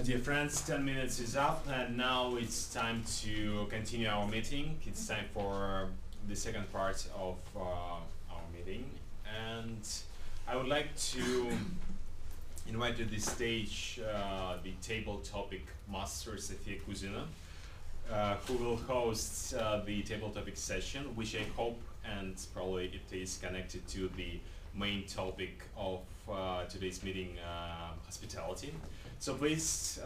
Dear friends, 10 minutes is up and now it's time to continue our meeting. It's time for the second part of our meeting, and I would like to invite to this stage the table topic master Sofia Kuzina, who will host the table topic session, which I hope and probably it is connected to the main topic of today's meeting, hospitality. So please,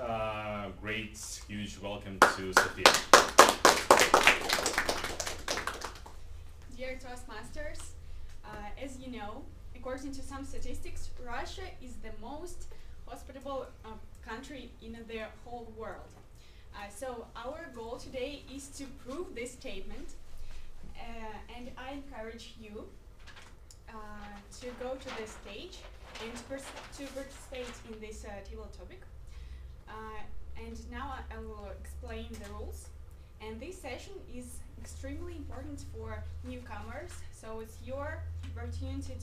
great, huge welcome to Sofia. Dear Toastmasters, as you know, according to some statistics, Russia is the most hospitable country in the whole world. So our goal today is to prove this statement, and I encourage you to go to the stage and to participate in this table topic. And now I will explain the rules. And this session is extremely important for newcomers, so it's your opportunity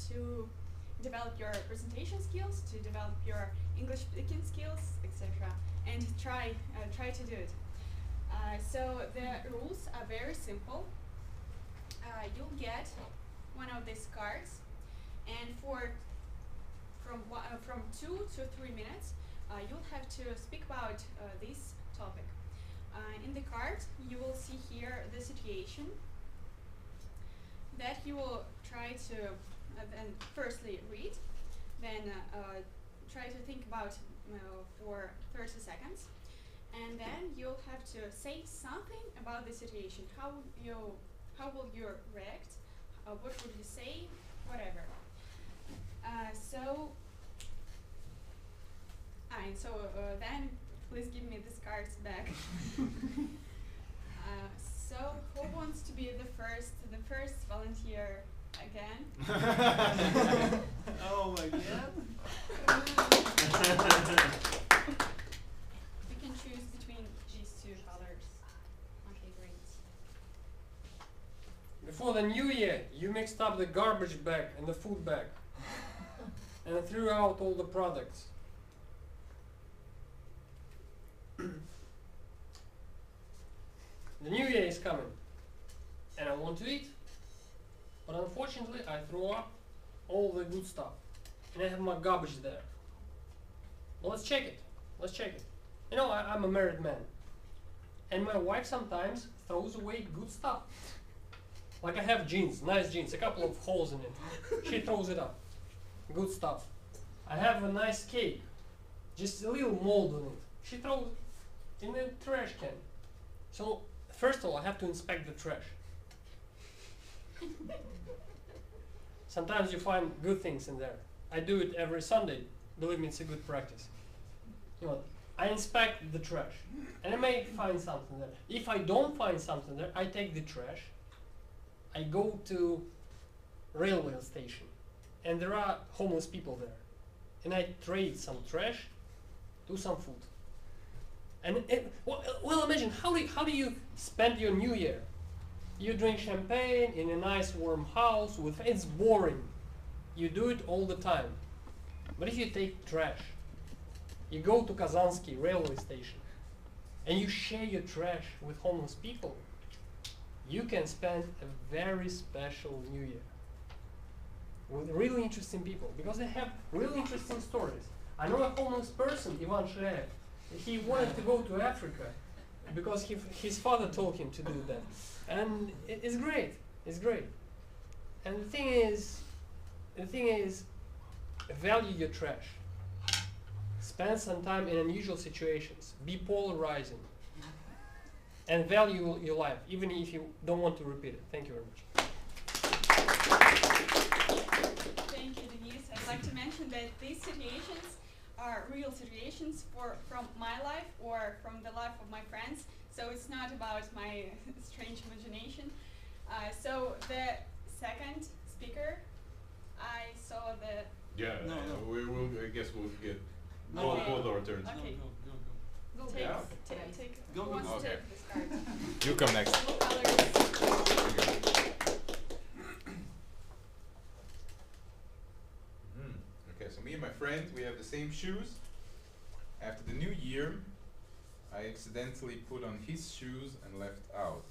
to develop your presentation skills, to develop your English speaking skills, etc. And try to do it. So the rules are very simple. You'll get one of these cards, and from 2 to 3 minutes, you'll have to speak about this topic. In the card, you will see here the situation that you will try to then firstly read, then try to think about for 30 seconds, and then you'll have to say something about the situation. How will you react? What would you say? Whatever. Then please give me these cards back. So who wants to be the first volunteer again? Oh my God. You can choose between these two colors. Okay, great. Before the new year, you mixed up the garbage bag and the food bag and threw out all the products. The new year is coming and I want to eat, but unfortunately I threw up all the good stuff and I have my garbage there. Well, let's check it. You know, I'm a married man, and my wife sometimes throws away good stuff. Like I have jeans, nice jeans, a couple of holes in it. She throws it up. Good stuff. I have a nice cake, just a little mold on it. She throws it in the trash can. So first of all, I have to inspect the trash. Sometimes you find good things in there. I do it every Sunday. Believe me, it's a good practice. You know, I inspect the trash, and I may find something there. If I don't find something there, I take the trash. I go to railway station, and there are homeless people there, and I trade some trash to some food. And well, imagine how do you spend your New Year? You drink champagne in a nice warm house it's boring. You do it all the time. But if you take trash, you go to Kazansky railway station, and you share your trash with homeless people, you can spend a very special New Year with really interesting people, because they have really interesting stories. I know a homeless person, Ivan Sherev. He wanted to go to Africa because his father told him to do that, and it's great. It's great. And the thing is, value your trash. Spend some time in unusual situations. Be polarizing. And value your life, even if you don't want to repeat it. Thank you very much. Thank you, Denise. I'd like to mention that these situations are real situations from my life or from the life of my friends. So it's not about my strange imagination. So the second speaker, I saw the... Yeah, No. I guess we'll get Okay. both our turns. Okay. Go. Take, Yeah. take, Go, who wants to okay. take this card? You come next. What colors? Okay, so me and my friend, we have the same shoes. After the new year, I accidentally put on his shoes and left out.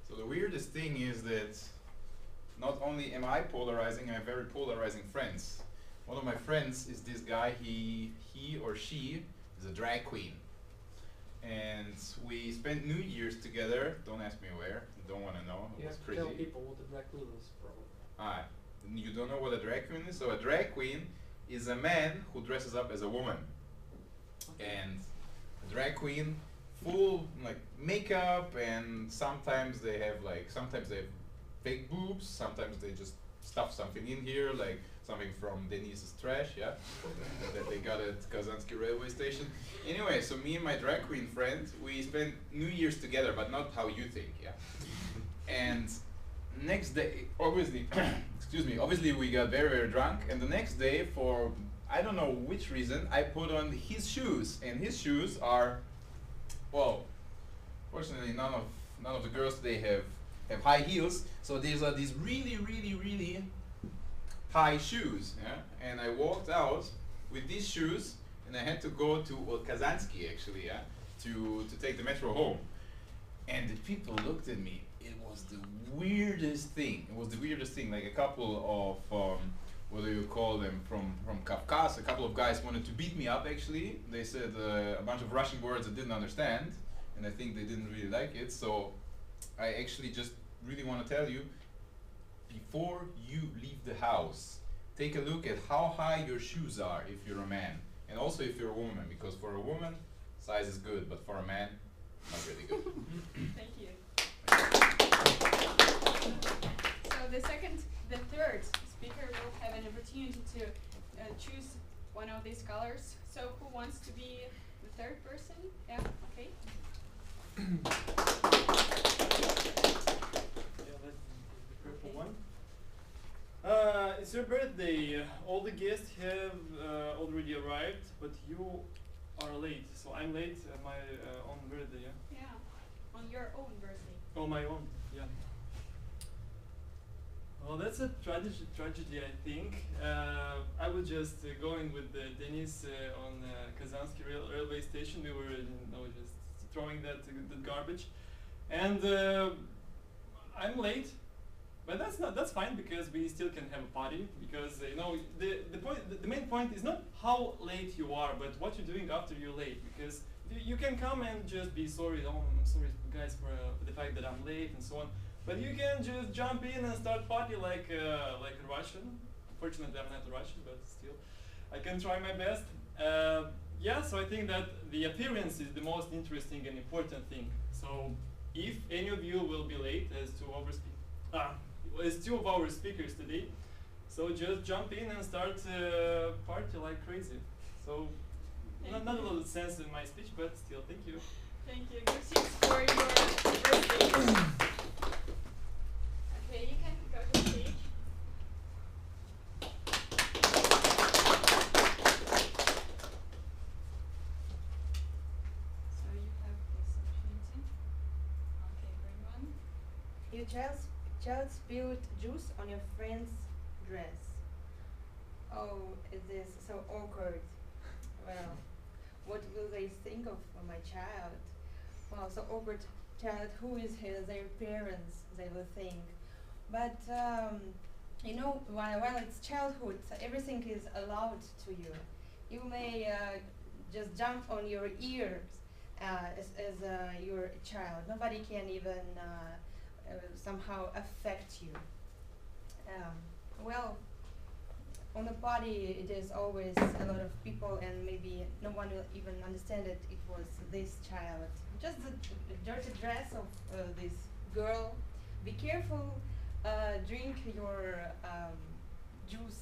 So the weirdest thing is that not only am I polarizing, I have very polarizing friends. One of my friends is this guy, he or she is a drag queen. And we spent New Year's together. Don't ask me where, don't want to know, it You was have to crazy. tell people what the drag queen is, probably. Ah, you don't know what a drag queen is? So a drag queen is a man who dresses up as a woman. And a drag queen, full like makeup, and sometimes they have fake boobs, sometimes they just stuff something in here, like something from Denise's trash, yeah, that they got at Kazansky railway station. Anyway, so me and my drag queen friend, we spent New Year's together, but not how you think, yeah. And next day, obviously, excuse me, obviously we got very, very drunk, and the next day, for I don't know which reason, I put on his shoes, and his shoes are, well, fortunately none of the girls today have high heels, so these are these really, really, really high shoes, yeah? And I walked out with these shoes, and I had to go to Kazansky actually, yeah, to take the metro home. And the people looked at me. It was the weirdest thing. It was the weirdest thing. Like a couple of what do you call them, from Kafkas, a couple of guys wanted to beat me up actually. They said a bunch of Russian words I didn't understand, and I think they didn't really like it. So I actually just really want to tell you, before you leave the house, take a look at how high your shoes are if you're a man, and also if you're a woman, because for a woman, size is good, but for a man, not really good. Thank you. So the third speaker will have an opportunity to choose one of these colors. So who wants to be the third person? Yeah, okay. Yeah, that's the purple one. It's your birthday. All the guests have already arrived, but you are late. So I'm late at my own birthday, yeah? Yeah, on your own birthday. On my own, yeah. Well, that's a tragedy, I think. I was just going with Denis on Kazansky railway station. We were, just throwing that garbage, and I'm late. But that's fine, because we still can have a party, because the main point is not how late you are, but what you're doing after you're late, because you can come and just be sorry, oh, I'm sorry guys for the fact that I'm late and so on, but you can just jump in and start party like a Russian. Unfortunately I'm not a Russian, but still I can try my best. Yeah, so I think that the appearance is the most interesting and important thing. So if any of you will be late, as two of our speakers today, so just jump in and start party like crazy. So not a lot of sense in my speech, but still, thank you. Thank you. Good seats for your birthday. Okay, you can go to the stage. So you have this opportunity. Okay, bring one. You just spilled juice on your friend's dress. Oh, it is so awkward. Well, what will they think of my child? Well, so awkward child, who is their parents, they will think. But, while it's childhood, so everything is allowed to you. You may just jump on your ears as your child. Nobody can even somehow affect you. Well, on the party it is always a lot of people, and maybe no one will even understand it was this child. Just the dirty dress of this girl. Be careful, drink your juice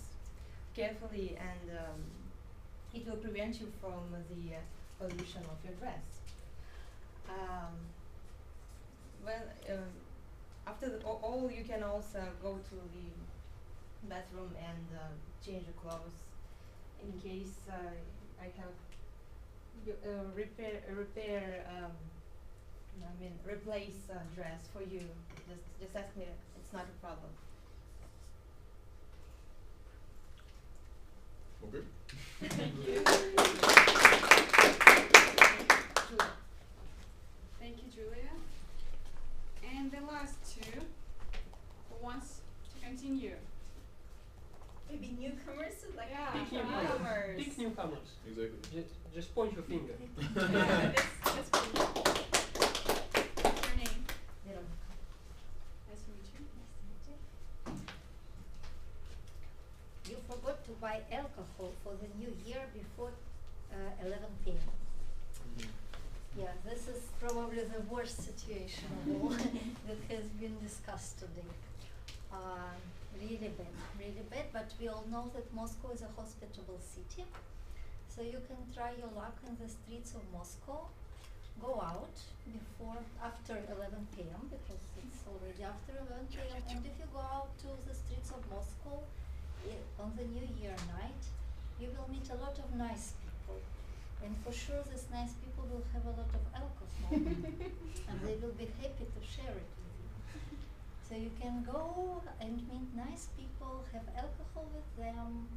carefully, and it will prevent you from the pollution of your dress. After all, you can also go to the bathroom and change your clothes. In case I have replace dress for you. Just ask me. It's not a problem. Okay. Thank you. Thank you, Julia. And the last two, who wants to continue? Maybe newcomers would like Yeah, to Pick be newcomers. newcomers. Pick newcomers. Exactly. Just point your finger. Yeah, that's cool. What's your name? Veronica. Nice to meet you. You forgot to buy alcohol for the new year before 11 p.m. Yeah, this is probably the worst situation of all that has been discussed today. Really bad, but we all know that Moscow is a hospitable city. So you can try your luck in the streets of Moscow. Go out after 11 p.m. because it's already after 11 p.m. And if you go out to the streets of Moscow on the New Year night, you will meet a lot of nice people. And for sure these nice people will have a lot of alcohol and they will be happy to share it with you. So you can go and meet nice people, have alcohol with them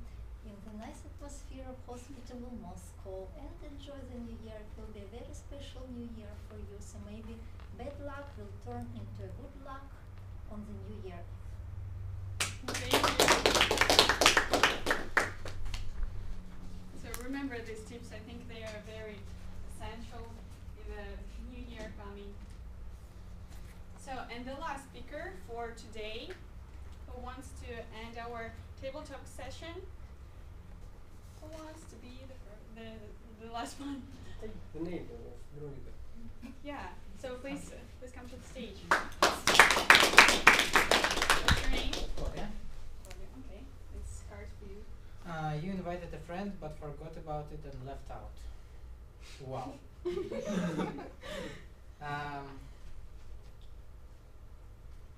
in the nice atmosphere of hospitable Moscow and enjoy the new year. It will be a very special new year for you. So maybe bad luck will turn into a good luck on the new year. Thank you. So remember these tips. I think they are very essential in the new year coming. So, and the last speaker for today, who wants to end our tabletop session? Who wants to be the last one? Take the name of Veronica. Yeah. So please come to the stage. What's your name? Claudia. Claudia. Okay. It's cards for you. You invited a friend but forgot about it and left out. Wow.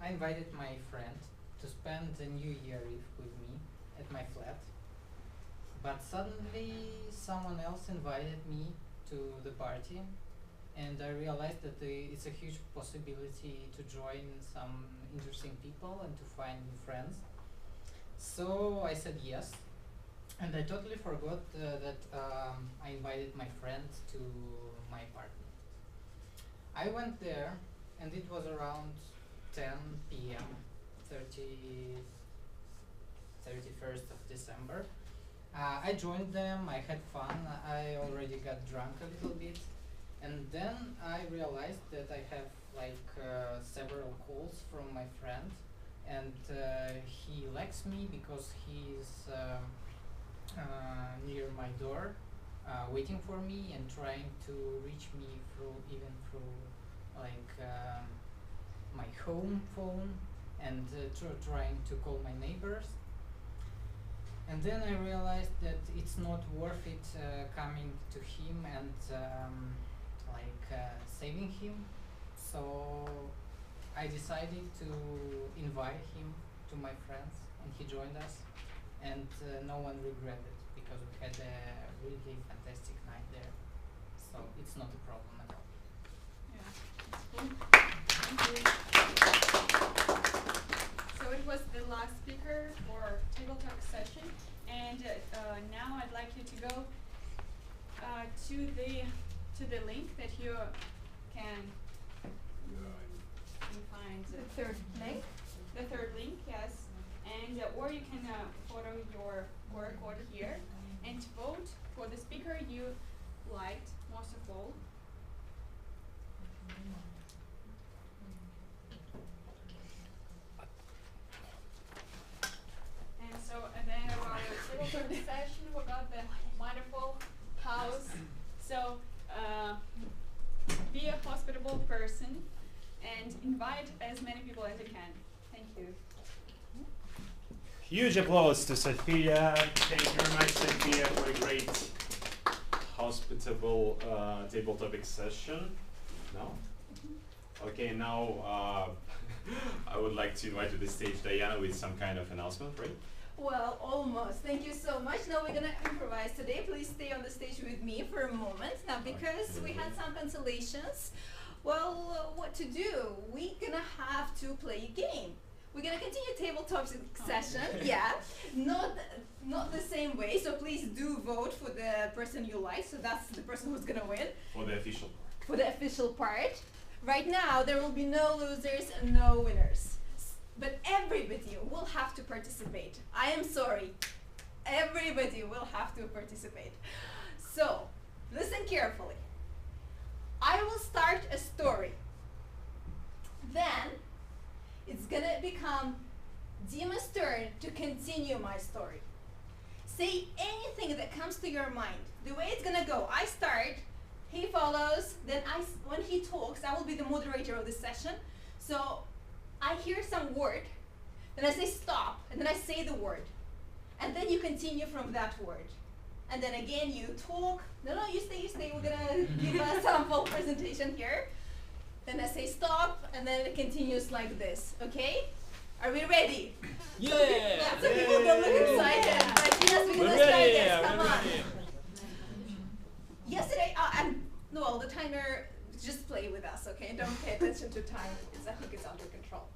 I invited my friend to spend the New Year Eve with me at my flat, but suddenly someone else invited me to the party, and I realized that it's a huge possibility to join some interesting people and to find new friends. So I said yes, and I totally forgot that I invited my friend to my party. I went there, and it was around 10 p.m. 31st of December. I joined them, I had fun, I already got drunk a little bit, and then I realized that I have several calls from my friend, and he likes me because he's near my door, waiting for me and trying to reach me through my home phone, and trying to call my neighbors. And then I realized that it's not worth it coming to him and saving him. So I decided to invite him to my friends, and he joined us, and no one regretted because we had a really fantastic night there. So it's not a problem at all. Yeah. Cool. Thank you. So it was the last speaker for Table Talk session, and now I'd like you to go to the link that you can find. The third link. The third link, yes, and or you can photo your work order here and vote for the speaker you liked most of all. And so at the end of our table talk session, we got the wonderful house. So be a hospitable person and invite as many people as you can. Thank you. Huge applause to Sophia. Thank you very much, Sophia, for a great hospitable table topic session. No? Okay, now I would like to invite to the stage Diana with some kind of announcement, right? Well, almost. Thank you so much. Now we're gonna improvise today. Please stay on the stage with me for a moment. Now, because we had some cancellations, well, what to do? We're gonna have to play a game. We're gonna continue tabletop session. Yeah, not not the same way, so please do vote for the person you like, so that's the person who's gonna win. For the official part. For the official part. Right now, there will be no losers and no winners. But everybody will have to participate. I am sorry. Everybody will have to participate. So, listen carefully. I will start a story. Then, it's gonna become Dima's turn to continue my story. Say anything that comes to your mind. The way it's gonna go, I start, he follows, then when he talks, I will be the moderator of the session. So I hear some word, then I say stop, and then I say the word. And then you continue from that word. And then again you talk, no, you stay, we're gonna give a sample presentation here. Then I say stop, and then it continues like this, okay? Are we ready? Yeah! Yeah, some people don't look excited, but yes, we're gonna start this, come on. Yesterday, no, the timer, just play with us, okay? Don't pay attention to time, I think it's under control.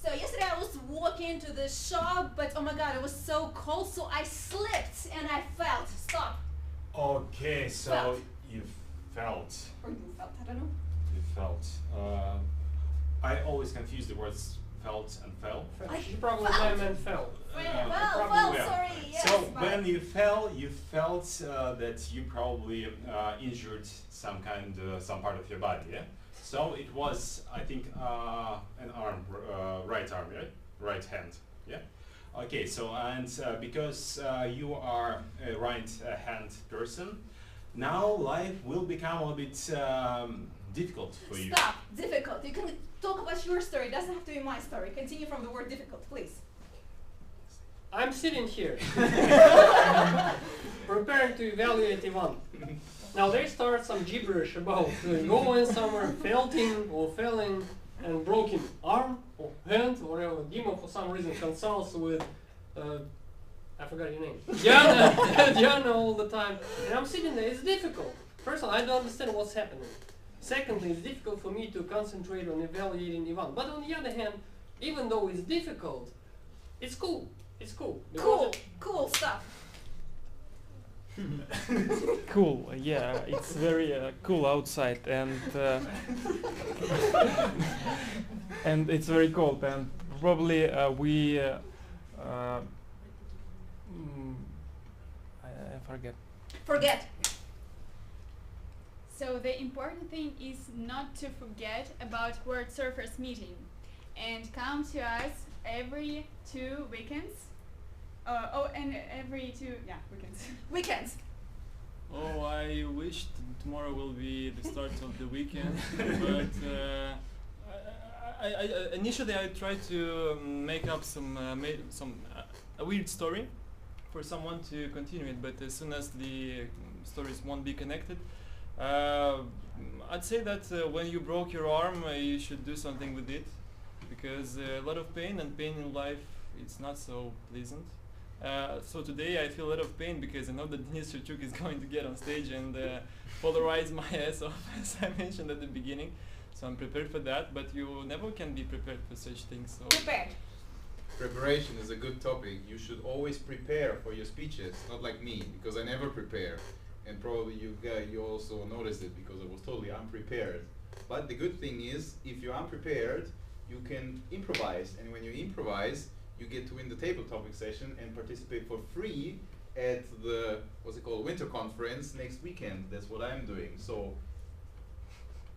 So yesterday I was walking to the shop, but oh my god, it was so cold, so I slipped and I fell. Stop. Okay, so Felt. you felt. Or you felt, I don't know. You felt. I always confuse the words felt and fell. She probably meant fell. Well, Yeah. sorry, yes. So but when you fell, you felt that you probably injured some part of your body, yeah? So it was, I think, an arm, right arm, right? Right hand, yeah? Okay, so and because you are a right hand person, now life will become a bit difficult for you. Stop, difficult. You can talk about your story, it doesn't have to be my story. Continue from the word difficult, please. I'm sitting here, preparing to evaluate Ivan. Now they start some gibberish about going somewhere, felting or felling, and broken arm or hand, whatever. Dima for some reason consults with, I forgot your name, Diana all the time. And I'm sitting there, it's difficult. First of all, I don't understand what's happening. Secondly, it's difficult for me to concentrate on evaluating Ivan. But on the other hand, even though it's difficult, it's cool. It's cool. Cool stuff. Cool, yeah, it's very cool outside, and and it's very cold, and probably I forget. Forget. So the important thing is not to forget about WorldSurfers meeting and come to us every 2 weekends. And every 2 weekends. Weekends. Oh, I wish tomorrow will be the start of the weekend, but initially I tried to make up a weird story for someone to continue it, but as soon as the stories won't be connected, I'd say that when you broke your arm, you should do something with it, because a lot of pain in life, it's not so pleasant. So today I feel a lot of pain because I know that Denis Shevchuk is going to get on stage and polarize my ass off, as I mentioned at the beginning. So I'm prepared for that, but you never can be prepared for such things. So Prepared. Preparation is a good topic. You should always prepare for your speeches, not like me, because I never prepare. And probably you also noticed it because I was totally unprepared. But the good thing is, if you're unprepared, you can improvise. And when you improvise, you get to win the table topic session and participate for free at the, winter conference next weekend. That's what I'm doing. So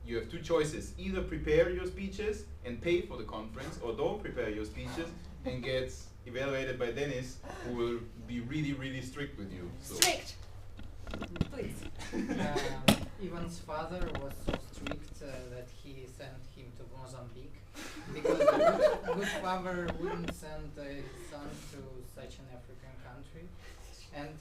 you have 2 choices. Either prepare your speeches and pay for the conference, or don't prepare your speeches and get evaluated by Dennis, who will be really, really strict with you. So Strict. Please. Ivan's father was so strict that he sent him to Mozambique, because a good father wouldn't send his son to such an African country. And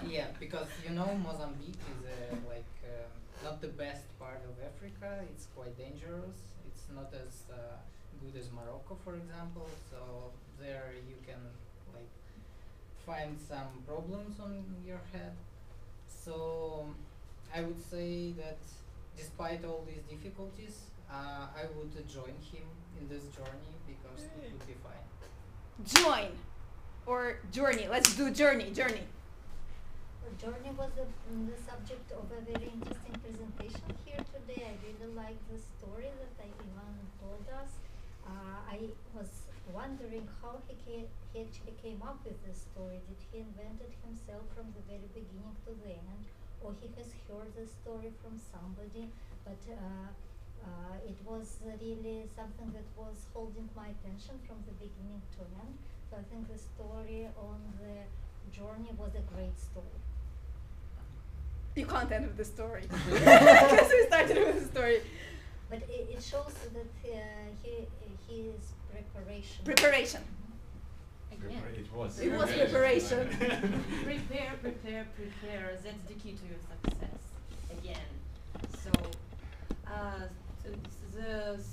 yeah, because Mozambique is not the best part of Africa. It's quite dangerous. It's not as good as Morocco, for example. So there you can find some problems on your head. So I would say that despite all these difficulties, I would join him in this journey because it would be fine. Join. or journey? Let's do journey. Journey was the subject of a very interesting presentation here today. I really like the story that Ivan told us. I was wondering how he actually came up with this story. Did he invent it himself from the very beginning to the end, or he has heard the story from somebody? But it was really something that was holding my attention from the beginning to end. So I think the story on the journey was a great story. You can't end with the story. Because we started with the story. But it shows that his preparation. Preparation. Again. It was. It was preparation. Prepare. That's the key to your success. Again. So,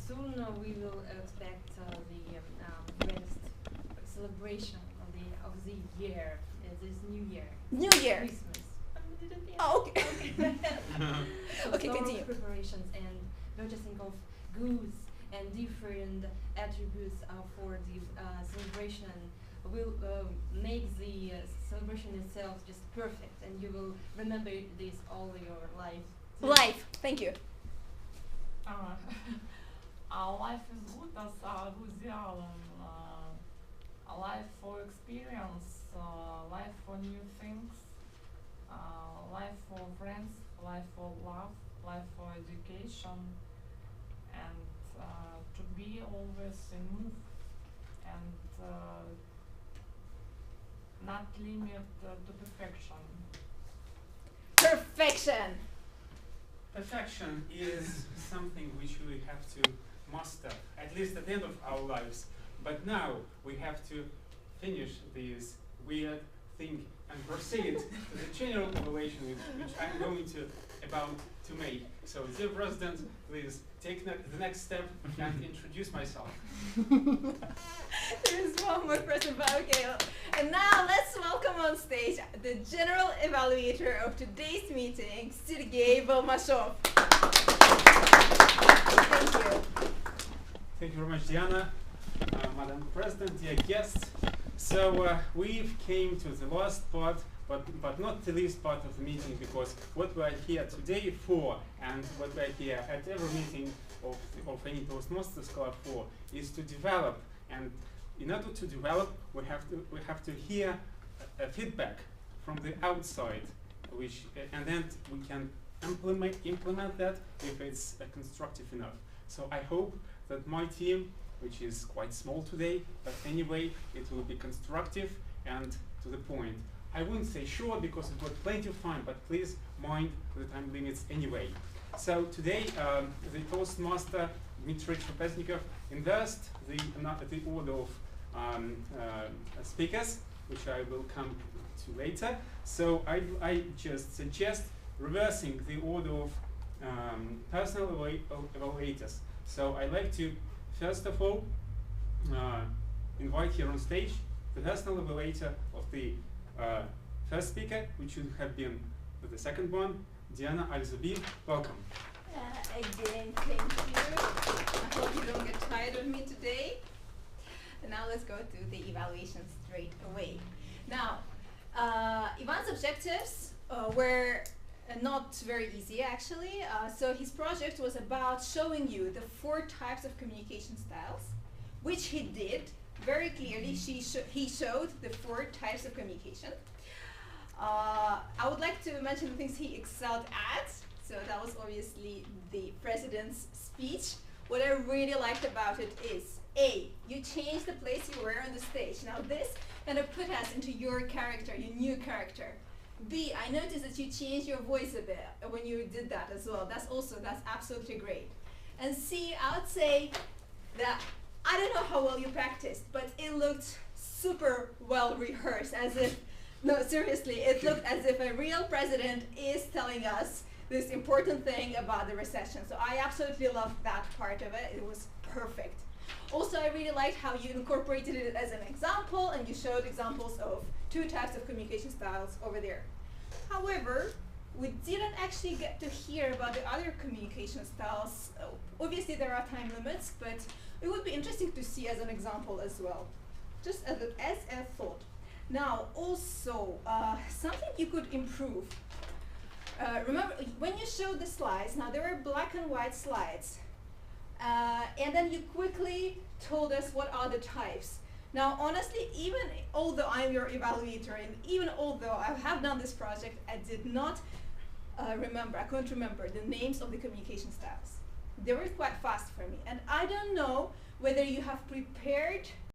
soon we will expect the greatest celebration of the year. This new year. New year. Christmas. Oh, okay. So Okay, lot of continue. preparations and purchasing of goods and different attributes for the celebration will make the celebration itself just perfect, and you will remember this all your life. Life. Thank you. Life is good as a life for experience, life for new things, life for friends, life for love, life for education, and to be always in move and not limit to perfection. Perfection. Perfection is something which we have to master, at least at the end of our lives. But now we have to finish this weird thing and proceed to the general evaluation which I'm going to about to make. So, dear President, please take the next step and introduce myself. There is one more person, but okay. And now let's welcome on stage the general evaluator of today's meeting, Sergey Balmashov. Thank you. Thank you very much, Diana, Madam President, dear guests. So we've came to the last part, but not the least part of the meeting, because what we are here today for, and what we are here at every meeting of any Toastmasters club for, is to develop. And in order to develop, we have to hear feedback from the outside, which and then we can implement that if it's constructive enough. So I hope that my team, which is quite small today, but anyway, it will be constructive and to the point. I wouldn't say short because it was plenty of time, but please mind the time limits anyway. So today, the Toastmaster Dmitry Trapeznikov inversed the order of speakers, which I will come to later. So I just suggest reversing the order of personal evaluators. So I like to first of all invite here on stage the personal evaluator of the first speaker, which should have been the second one, Diana Alzubi. Welcome. Again, thank you. I hope you don't get tired of me today. And now let's go to the evaluation straight away. Now, Ivan's objectives were not very easy actually. So his project was about showing you the 4 types of communication styles, which he did very clearly. He showed the 4 types of communication. I would like to mention the things he excelled at. So that was obviously the president's speech. What I really liked about it is, A, you changed the place you were on the stage. Now this kind of put us into your character, your new character. B, I noticed that you changed your voice a bit when you did that as well. That's absolutely great. And C, I would say that I don't know how well you practiced, but it looked super well rehearsed, as if, no, seriously, it looked as if a real president is telling us this important thing about the recession. So I absolutely loved that part of it. It was perfect. Also, I really liked how you incorporated it as an example, and you showed examples of 2 types of communication styles over there. However, we didn't actually get to hear about the other communication styles. Obviously, there are time limits, but it would be interesting to see as an example as well, just as a thought. Now, also, something you could improve. Remember, when you showed the slides, now there were black and white slides, and then you quickly told us what are the types. Now, honestly, even although I'm your evaluator, and even although I have done this project, I did not I couldn't remember the names of the communication styles. They were quite fast for me, and I don't know whether you have prepared